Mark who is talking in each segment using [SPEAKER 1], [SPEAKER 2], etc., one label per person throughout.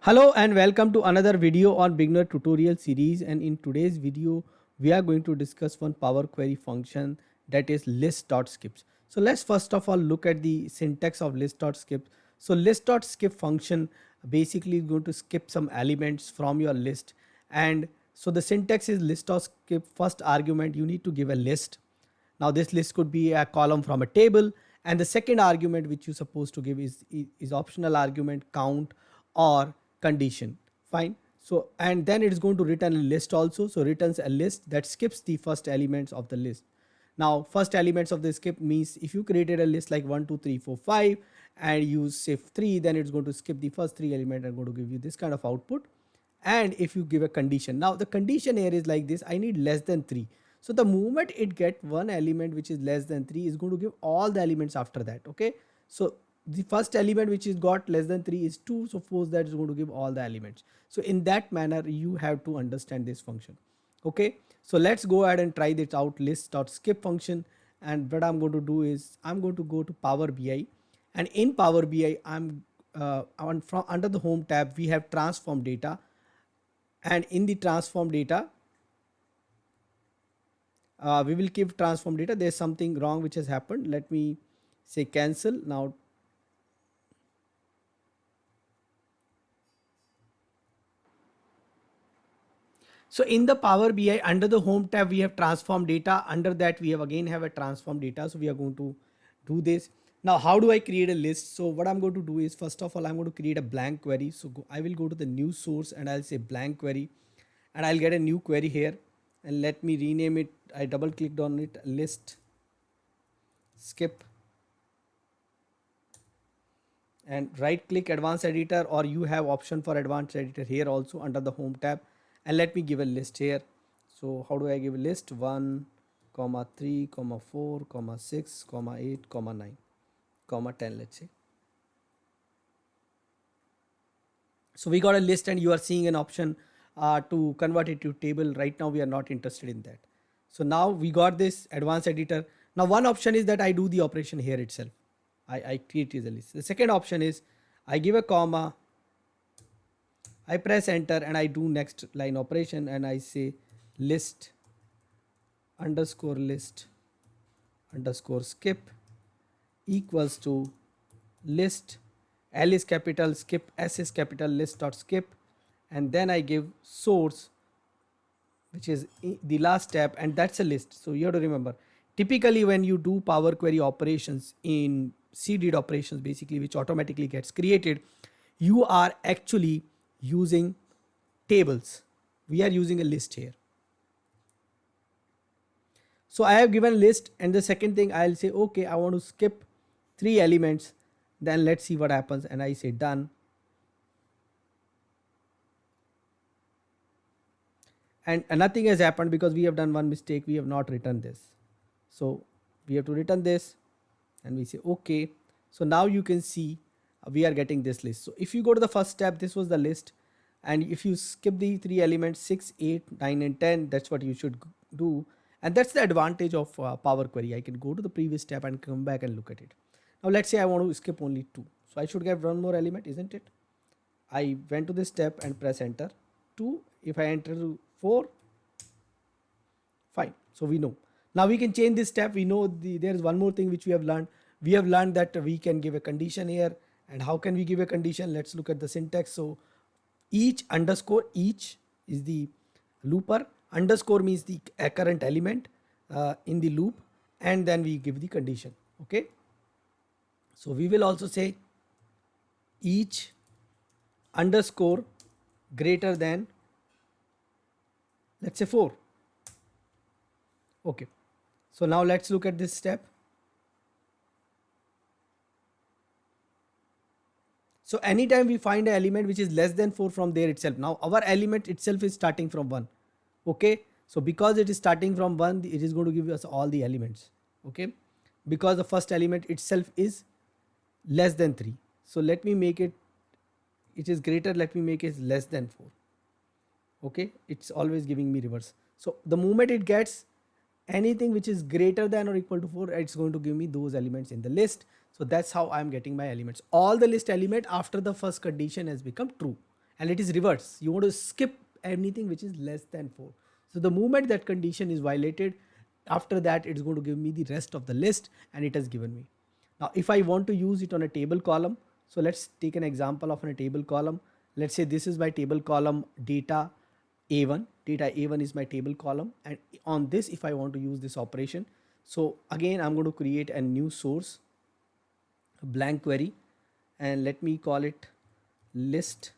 [SPEAKER 1] Hello and welcome to another video on beginner tutorial series, and in today's video we are going to discuss one power query function, that is list.skips. So let's first of all look at the syntax of list.skip. So list.skip function basically is going to skip some elements from your list, and so the syntax is list.skip. First argument you need to give a list. Now this list could be a column from a table, and the second argument which you're supposed to give is optional argument count or condition. Fine. So and then it's going to return a list also. So returns a list that skips the first elements of the list. Now first elements of the skip means if you created a list like 1 2 3 4 5 and you say 3, then it's going to skip the first 3 elements and going to give you this kind of output. And if you give a condition, now the condition here is like this: I need less than 3. So the moment it get one element which is less than 3 is going to give all the elements after that. Okay, so the first element which is got less than 3 is 2, suppose that is going to give all the elements. So in that manner you have to understand this function. Okay, so let's go ahead and try this out, list.skip function. And what I'm going to do is I'm going to go to Power BI, and in Power BI I'm from under the home tab we have transform data, and in the transform data we will keep transform data. There's something wrong which has happened. Let me say cancel now. So in the Power BI under the home tab we have transform data. Under that we have again have a transform data. So we are going to do this. Now how do I create a list? So what I'm going to do is first of all I'm going to create a blank query. So I will go to the new source and I'll say blank query, and I'll get a new query here, and let me rename it. I double clicked on it, list skip, and right click advanced editor, or you have option for advanced editor here also under the home tab. And let me give a list here. So how do I give a list? 1 comma 3 comma 4 comma 6 comma 8 comma 9 comma 10, let's say. So we got a list and you are seeing an option to convert it to table. Right now we are not interested in that. So now we got this advanced editor. Now one option is that I do the operation here itself. I create the list. The second option is I give a comma, I press enter, and I do next line operation, and I say list underscore skip equals to list, L is capital, skip, S is capital, list.skip, and then I give source, which is the last step, and that's a list. So you have to remember, typically when you do Power Query operations in cdid operations, basically which automatically gets created, you are actually using tables. We are using a list here. So I have given list, and the second thing I'll say, okay, I want to skip 3 elements. Then let's see what happens, and I say done. And nothing has happened because we have done one mistake. We have not written this. So we have to return this, and we say okay. So now you can see we are getting this list. So if you go to the first step, this was the list, and if you skip the 3 elements 6 8 9 and 10, that's what you should do. And that's the advantage of Power Query. I can go to the previous step and come back and look at it. Now let's say I want to skip only 2, so I should get one more element, isn't it? I went to this step and press enter. 2, if I enter 4, fine. So we know. Now we can change this step. We know there is one more thing which we have learned. We have learned that we can give a condition here. And how can we give a condition? Let's look at the syntax. So each underscore, each is the looper, underscore means the current element in the loop, and then we give the condition. Okay. So we will also say each underscore greater than, let's say 4. Okay. So now let's look at this step. So anytime we find an element which is less than 4 from there itself, now our element itself is starting from 1. Okay. So because it is starting from 1, it is going to give us all the elements. Okay. Because the first element itself is less than 3. So let me make it is greater. Let me make it less than 4. Okay. It's always giving me reverse. So the moment it gets anything which is greater than or equal to 4, it's going to give me those elements in the list. So that's how I'm getting my elements. All the list element after the first condition has become true. and it is reverse. You want to skip anything which is less than 4. So the moment that condition is violated, after that it's going to give me the rest of the list, and it has given me. Now if I want to use it on a table column, so let's take an example of a table column. Let's say this is my table column data a1. Data a1 is my table column, and on this if I want to use this operation, so again I'm going to create a new source, a blank query, and let me call it list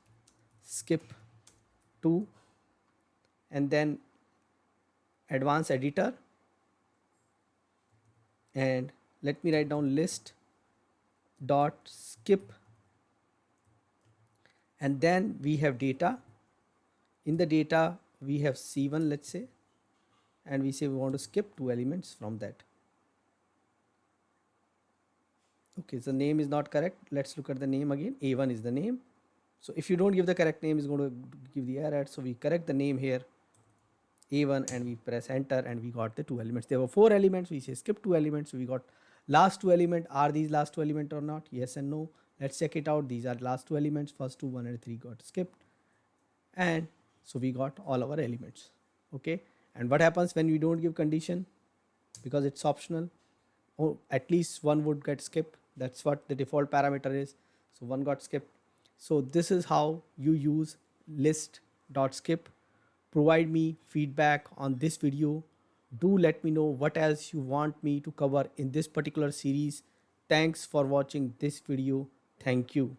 [SPEAKER 1] skip 2, and then advanced editor, and let me write down list dot skip, and then we have data. In the data we have c1, let's say, and we say we want to skip 2 elements from that. Okay, so name is not correct. Let's look at the name again. A1 is the name. So if you don't give the correct name, it's going to give the error. So we correct the name here, A1, and we press enter, and we got the 2 elements. There were 4 elements. We say skip 2 elements. So we got last 2 element. Are these last 2 element or not? Yes and no. Let's check it out. These are last 2 elements. First 2, 1 and 3 got skipped, and so we got all our elements. Okay, and what happens when we don't give condition? Because it's optional, oh, at least one would get skipped. That's what the default parameter is. So one got skipped. So this is how you use list.skip. Provide me feedback on this video. Do let me know what else you want me to cover in this particular series. Thanks for watching this video. Thank you.